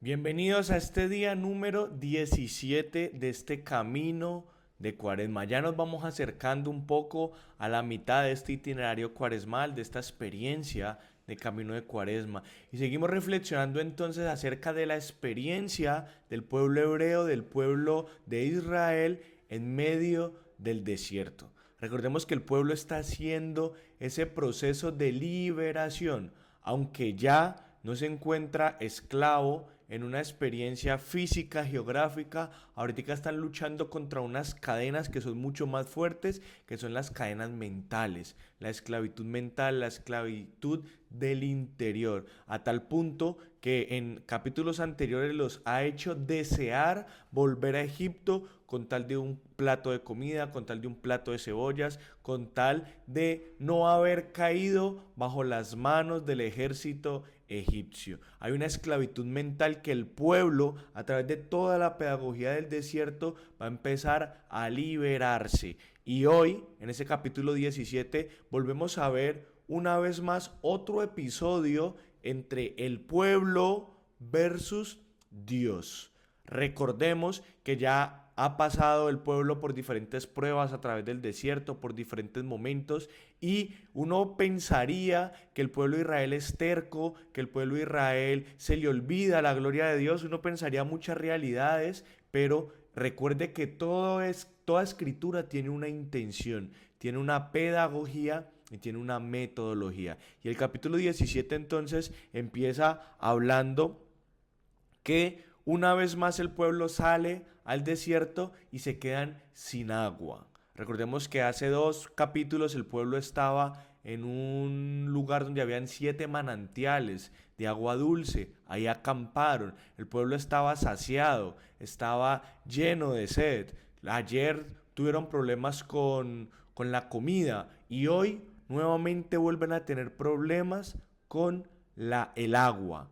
Bienvenidos a este día número 17 de este camino de Cuaresma. Ya nos vamos acercando un poco a la mitad de este itinerario cuaresmal, de esta experiencia de camino de Cuaresma. Y seguimos reflexionando entonces acerca de la experiencia del pueblo hebreo, del pueblo de Israel en medio del desierto. Recordemos que el pueblo está haciendo ese proceso de liberación, aunque ya no se encuentra esclavo en una experiencia física, geográfica. Ahorita están luchando contra unas cadenas que son mucho más fuertes, que son las cadenas mentales, la esclavitud mental, la esclavitud del interior, a tal punto que en capítulos anteriores los ha hecho desear volver a Egipto con tal de un plato de comida, con tal de un plato de cebollas, con tal de no haber caído bajo las manos del ejército egipcio. Hay una esclavitud mental que el pueblo, a través de toda la pedagogía del desierto, va a empezar a liberarse. Y hoy, en ese capítulo 17, volvemos a ver una vez más otro episodio entre el pueblo versus Dios. Recordemos que ya ha pasado el pueblo por diferentes pruebas a través del desierto, por diferentes momentos, y uno pensaría que el pueblo de Israel es terco, que el pueblo de Israel se le olvida la gloria de Dios, uno pensaría muchas realidades, pero recuerde que toda escritura tiene una intención, tiene una pedagogía y tiene una metodología. Y el capítulo 17 entonces empieza hablando que una vez más el pueblo sale al desierto y se quedan sin agua. Recordemos que hace 2 capítulos el pueblo estaba en un lugar donde habían 7 manantiales de agua dulce. Ahí acamparon. El pueblo estaba saciado, estaba lleno de sed. Ayer tuvieron problemas con la comida y hoy nuevamente vuelven a tener problemas con el agua.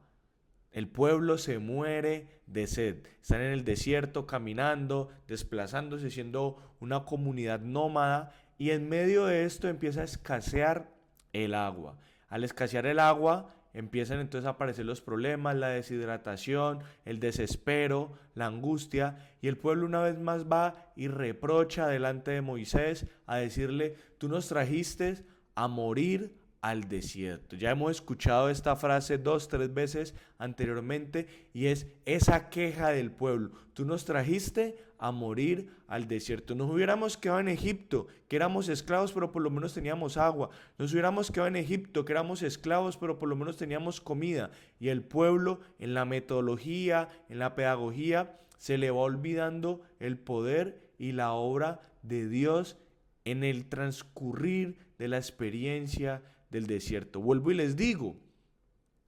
El pueblo se muere de sed. Están en el desierto caminando, desplazándose, siendo una comunidad nómada. Y en medio de esto empieza a escasear el agua. Al escasear el agua, empiezan entonces a aparecer los problemas, la deshidratación, el desespero, la angustia. Y el pueblo una vez más va y reprocha delante de Moisés a decirle: tú nos trajiste a morir al desierto. Ya hemos escuchado esta frase 2, 3 veces anteriormente y es esa queja del pueblo. Tú nos trajiste a morir al desierto. Nos hubiéramos quedado en Egipto, que éramos esclavos, pero por lo menos teníamos agua. Nos hubiéramos quedado en Egipto, que éramos esclavos, pero por lo menos teníamos comida. Y el pueblo, en la metodología, en la pedagogía, se le va olvidando el poder y la obra de Dios en el transcurrir de la experiencia del desierto. Vuelvo y les digo,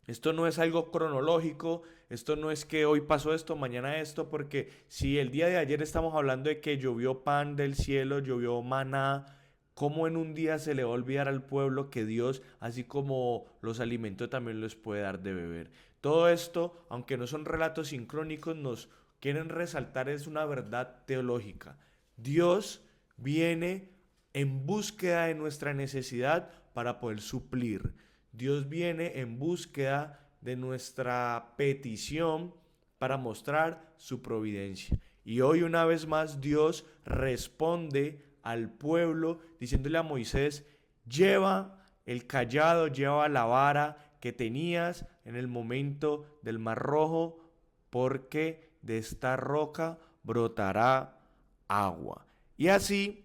esto no es algo cronológico, esto no es que hoy pasó esto, mañana esto, porque si el día de ayer estamos hablando de que llovió pan del cielo, llovió maná, ¿cómo en un día se le va a olvidar al pueblo que Dios, así como los alimentó, también les puede dar de beber? Todo esto, aunque no son relatos sincrónicos, nos quieren resaltar es una verdad teológica. Dios viene en búsqueda de nuestra necesidad para poder suplir. Dios viene en búsqueda de nuestra petición para mostrar su providencia. Y hoy una vez más Dios responde al pueblo diciéndole a Moisés: lleva el cayado, lleva la vara que tenías en el momento del Mar Rojo, porque de esta roca brotará agua. Y así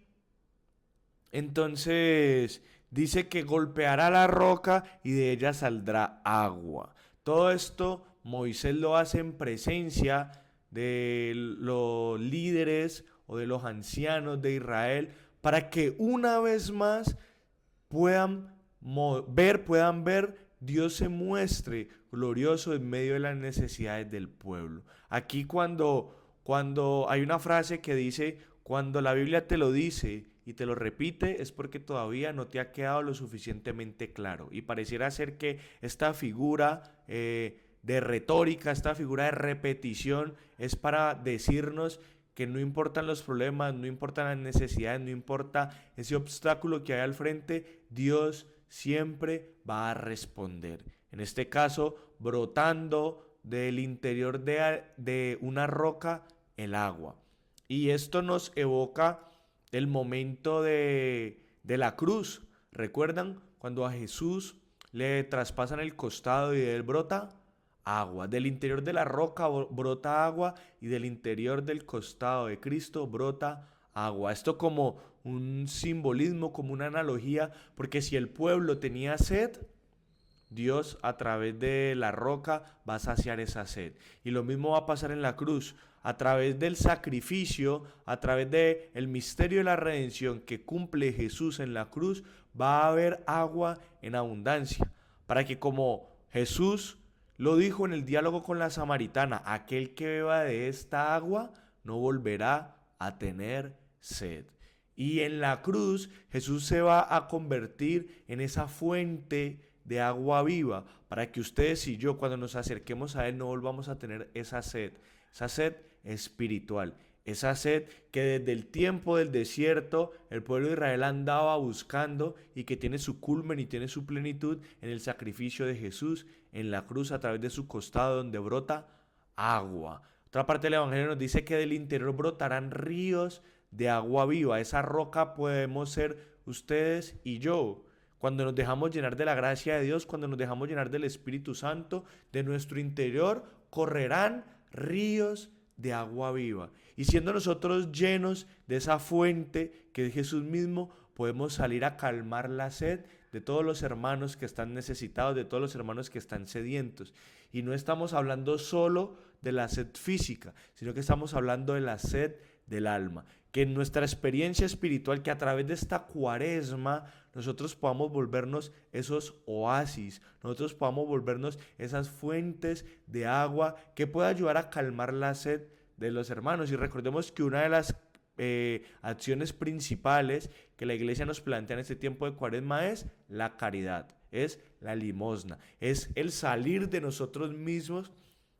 entonces dice que golpeará la roca y de ella saldrá agua. Todo esto Moisés lo hace en presencia de los líderes o de los ancianos de Israel para que una vez más puedan ver, Dios se muestre glorioso en medio de las necesidades del pueblo. Aquí cuando hay una frase que dice: cuando la Biblia te lo dice y te lo repite, es porque todavía no te ha quedado lo suficientemente claro. Y pareciera ser que esta figura de retórica, esta figura de repetición, es para decirnos que no importan los problemas, no importan las necesidades, no importa ese obstáculo que hay al frente, Dios siempre va a responder. En este caso, brotando del interior de una roca el agua. Y esto nos evoca el momento de la cruz. ¿Recuerdan cuando a Jesús le traspasan el costado y de él brota agua? Del interior de la roca brota agua y del interior del costado de Cristo brota agua. Esto como un simbolismo, como una analogía, porque si el pueblo tenía sed, Dios a través de la roca va a saciar esa sed. Y lo mismo va a pasar en la cruz. A través del sacrificio, a través del misterio de la redención que cumple Jesús en la cruz, va a haber agua en abundancia. Para que como Jesús lo dijo en el diálogo con la samaritana, aquel que beba de esta agua no volverá a tener sed. Y en la cruz Jesús se va a convertir en esa fuente de agua viva, para que ustedes y yo cuando nos acerquemos a Él no volvamos a tener esa sed espiritual, esa sed que desde el tiempo del desierto el pueblo de Israel andaba buscando y que tiene su culmen y tiene su plenitud en el sacrificio de Jesús en la cruz a través de su costado donde brota agua. Otra parte del Evangelio nos dice que del interior brotarán ríos de agua viva. Esa roca podemos ser ustedes y yo. Cuando nos dejamos llenar de la gracia de Dios, cuando nos dejamos llenar del Espíritu Santo, de nuestro interior correrán ríos de agua viva. Y siendo nosotros llenos de esa fuente que es Jesús mismo, podemos salir a calmar la sed de todos los hermanos que están necesitados, de todos los hermanos que están sedientos. Y no estamos hablando solo de la sed física, sino que estamos hablando de la sed del alma. Que en nuestra experiencia espiritual, que a través de esta cuaresma nosotros podamos volvernos esos oasis, nosotros podamos volvernos esas fuentes de agua que pueda ayudar a calmar la sed de los hermanos. Y recordemos que una de las acciones principales que la iglesia nos plantea en este tiempo de cuaresma es la caridad, es la limosna, es el salir de nosotros mismos,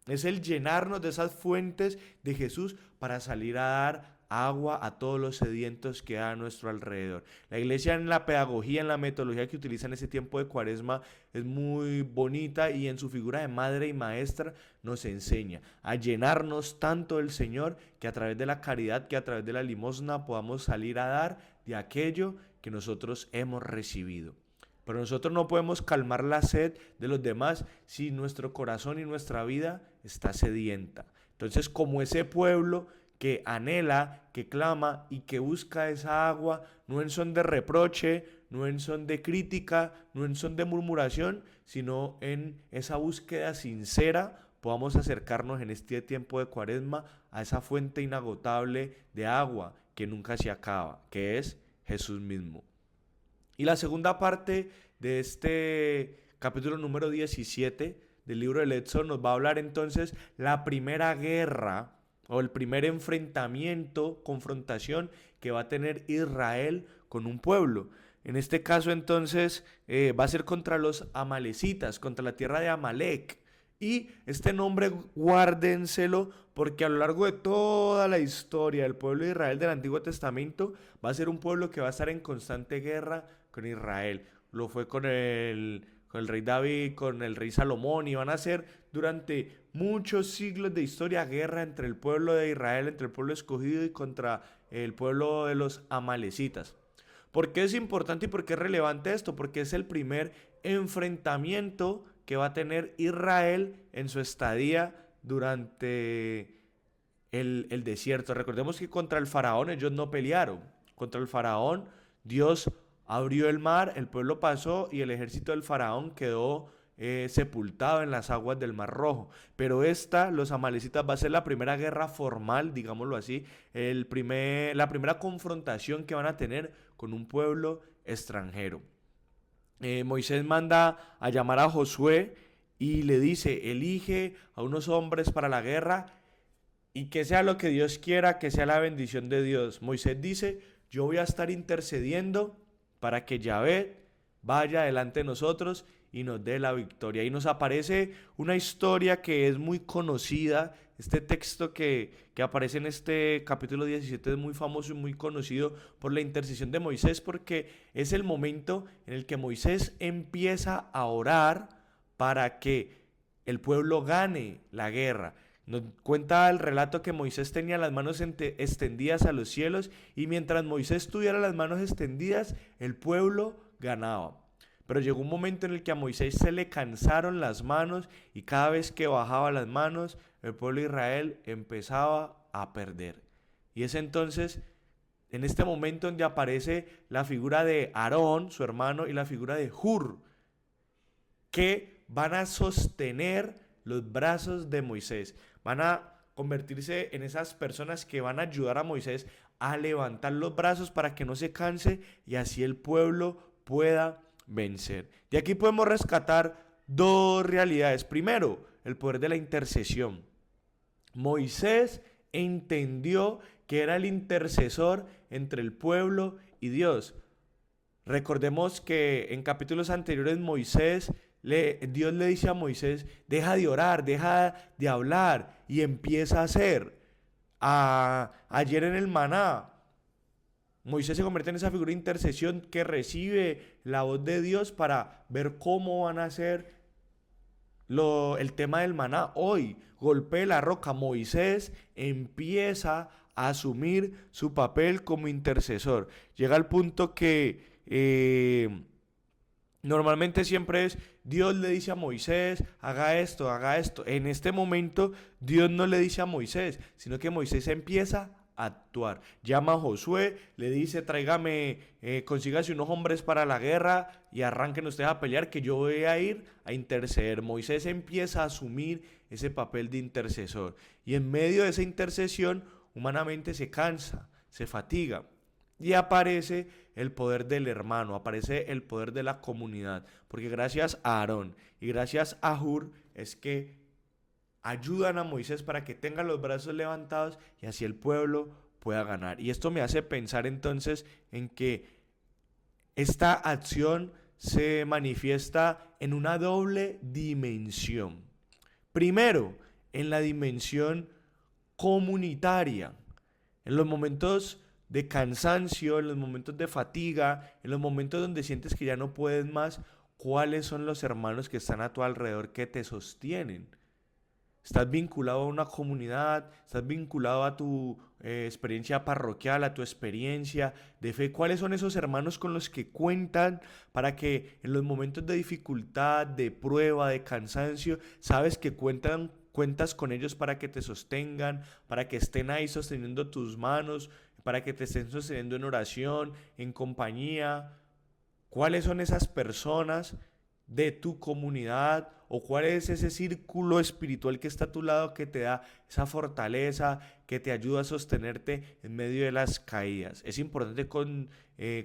es el llenarnos de esas fuentes de Jesús para salir a dar agua a todos los sedientos que hay a nuestro alrededor. La iglesia en la pedagogía, en la metodología que utiliza en ese tiempo de cuaresma es muy bonita y en su figura de madre y maestra nos enseña a llenarnos tanto del Señor que a través de la caridad, que a través de la limosna podamos salir a dar de aquello que nosotros hemos recibido. Pero nosotros no podemos calmar la sed de los demás si nuestro corazón y nuestra vida está sedienta. Entonces, como ese pueblo que anhela, que clama y que busca esa agua, no en son de reproche, no en son de crítica, no en son de murmuración, sino en esa búsqueda sincera, podamos acercarnos en este tiempo de cuaresma a esa fuente inagotable de agua que nunca se acaba, que es Jesús mismo. Y la segunda parte de este capítulo número 17 del libro del Éxodo nos va a hablar entonces la primera guerra o el primer enfrentamiento, confrontación que va a tener Israel con un pueblo. En este caso entonces va a ser contra los amalecitas, contra la tierra de Amalec. Y este nombre guárdenselo porque a lo largo de toda la historia del pueblo de Israel del Antiguo Testamento va a ser un pueblo que va a estar en constante guerra con Israel. Lo fue con el rey David, con el rey Salomón, y van a ser durante muchos siglos de historia guerra entre el pueblo de Israel, entre el pueblo escogido y contra el pueblo de los amalecitas. ¿Por qué es importante y por qué es relevante esto? Porque es el primer enfrentamiento que va a tener Israel en su estadía durante el desierto. Recordemos que contra el faraón ellos no pelearon. Contra el faraón Dios abrió el mar, el pueblo pasó y el ejército del faraón quedó sepultado en las aguas del Mar Rojo. Pero los amalecitas, va a ser la primera guerra formal, digámoslo así, la primera confrontación que van a tener con un pueblo extranjero. Moisés manda a llamar a Josué y le dice: elige a unos hombres para la guerra y que sea lo que Dios quiera, que sea la bendición de Dios. Moisés dice: yo voy a estar intercediendo para que Yahvé vaya delante de nosotros y nos dé la victoria. Y nos aparece una historia que es muy conocida. Este texto que aparece en este capítulo 17 es muy famoso y muy conocido por la intercesión de Moisés, porque es el momento en el que Moisés empieza a orar para que el pueblo gane la guerra. Nos cuenta el relato que Moisés tenía las manos extendidas a los cielos y mientras Moisés tuviera las manos extendidas, el pueblo ganaba. Pero llegó un momento en el que a Moisés se le cansaron las manos y cada vez que bajaba las manos, el pueblo de Israel empezaba a perder. Y es entonces, en este momento donde aparece la figura de Aarón, su hermano, y la figura de Hur, que van a sostener los brazos de Moisés. Van a convertirse en esas personas que van a ayudar a Moisés a levantar los brazos para que no se canse y así el pueblo pueda vencer. De aquí podemos rescatar dos realidades. Primero, el poder de la intercesión. Moisés entendió que era el intercesor entre el pueblo y Dios. Recordemos que en capítulos anteriores Dios le dice a Moisés, deja de orar, deja de hablar y empieza a hacer. Ayer en el maná, Moisés se convierte en esa figura de intercesión que recibe la voz de Dios para ver cómo van a hacer el tema del maná. Hoy, golpea la roca. Moisés empieza a asumir su papel como intercesor. Llega al punto que normalmente siempre es Dios le dice a Moisés, haga esto, haga esto. En este momento Dios no le dice a Moisés, sino que Moisés empieza a actuar. Llama a Josué, le dice, tráigame, consígase unos hombres para la guerra y arranquen ustedes a pelear que yo voy a ir a interceder. Moisés empieza a asumir ese papel de intercesor y en medio de esa intercesión humanamente se cansa, se fatiga. Y aparece el poder del hermano, aparece el poder de la comunidad, porque gracias a Aarón y gracias a Hur es que ayudan a Moisés para que tenga los brazos levantados y así el pueblo pueda ganar. Y esto me hace pensar entonces en que esta acción se manifiesta en una doble dimensión. Primero, en la dimensión comunitaria, en los momentos de cansancio, en los momentos de fatiga, en los momentos donde sientes que ya no puedes más, ¿cuáles son los hermanos que están a tu alrededor que te sostienen? ¿Estás vinculado a una comunidad? ¿Estás vinculado a tu experiencia parroquial, a tu experiencia de fe? ¿Cuáles son esos hermanos con los que cuentan para que en los momentos de dificultad, de prueba, de cansancio, sabes que cuentas con ellos para que te sostengan, para que estén ahí sosteniendo tus manos, para que te estén sosteniendo en oración, en compañía? ¿Cuáles son esas personas de tu comunidad o cuál es ese círculo espiritual que está a tu lado que te da esa fortaleza, que te ayuda a sostenerte en medio de las caídas? Es importante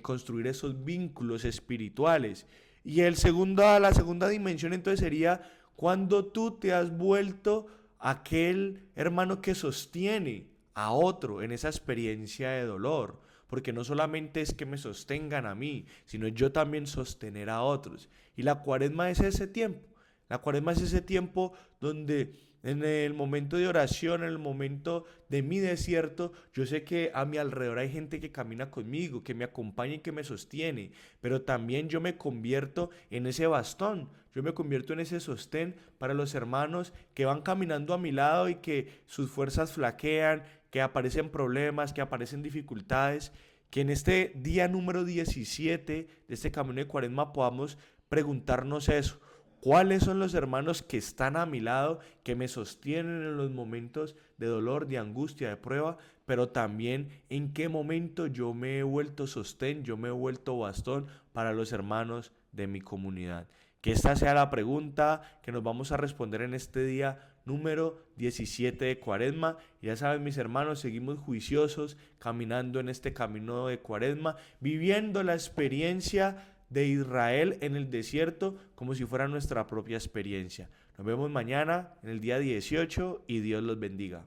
construir esos vínculos espirituales. Y la segunda dimensión entonces sería cuando tú te has vuelto aquel hermano que sostiene a otro en esa experiencia de dolor. Porque no solamente es que me sostengan a mí, sino yo también sostener a otros. Y la cuaresma es ese tiempo. La cuaresma es ese tiempo donde en el momento de oración, en el momento de mi desierto, yo sé que a mi alrededor hay gente que camina conmigo, que me acompaña y que me sostiene, pero también yo me convierto en ese bastón, yo me convierto en ese sostén para los hermanos que van caminando a mi lado y que sus fuerzas flaquean, que aparecen problemas, que aparecen dificultades, que en este día número 17 de este camino de cuaresma podamos preguntarnos eso. ¿Cuáles son los hermanos que están a mi lado, que me sostienen en los momentos de dolor, de angustia, de prueba? Pero también en qué momento yo me he vuelto sostén, yo me he vuelto bastón para los hermanos de mi comunidad. Que esta sea la pregunta que nos vamos a responder en este día número 17 de Cuaresma. Y ya saben, mis hermanos, seguimos juiciosos, caminando en este camino de Cuaresma, viviendo la experiencia de Israel en el desierto como si fuera nuestra propia experiencia. Nos vemos mañana en el día 18 y Dios los bendiga.